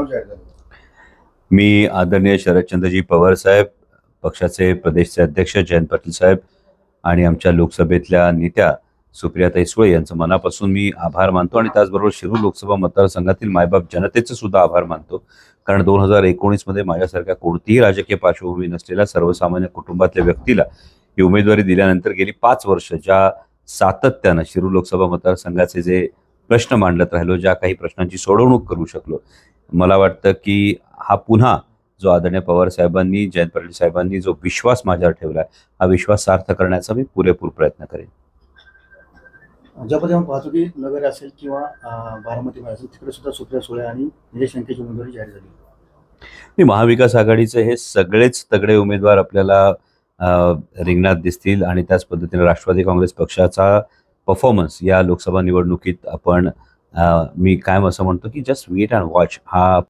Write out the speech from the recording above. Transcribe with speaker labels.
Speaker 1: जाहीर झालं?
Speaker 2: मी आदरणीय शरदचंद्रजी पवार साहेब, पक्षाचे प्रदेशचे अध्यक्ष जयंत पाटील साहेब आणि आमच्या लोकसभेतल्या नेत्या सुप्रियाताई सुळे यांचं मनापासून मी आभार मानतो आणि त्याचबरोबर शिरूर लोकसभा मतदारसंघातील मायबाप जनतेचे सुद्धा आभार मानतो. कारण 2019 मध्ये माझ्यासारख्या कोणतीही राजकीय पार्श्वभूमी नसलेल्या सर्वसामान्य कुटुंबातल्या व्यक्तीला ही उमेदवारी दिल्यानंतर गेली 5 वर्ष ज्या सातत्यानं शिरूर लोकसभा मतदारसंघाचे जे प्रश्न मांडत राहिलो, ज्या काही प्रश्नांची सोडवणूक करू शकलो, मला वाटतं की हा पुन्हा जो आदरणीय पवार साहेबांनी, जयंत पाटील साहेबांनी जो विश्वास माझ्यावर ठेवला हा विश्वास सार्थ करण्याचा मी पुरेपूर प्रयत्न करेन.
Speaker 1: ज्या पद्धतीने पाहतो की नगर असेल किंवा बारामती असेल तिकडे सुद्धा सुप्रिया सुळे आणि निलेश लंकेची उमेदवारी जाहीर झाली.
Speaker 2: मी महाविकास आघाडीचे हे सगळेच तगडे उमेदवार आपल्याला रिंगणात दिसतील आणि त्याच पद्धतीने राष्ट्रवादी काँग्रेस पक्षाचा परफॉर्मन्स या लोकसभा निवडणुकीत आपण मी कायम असं म्हणतो की जस्ट वेट अँड वॉच. हा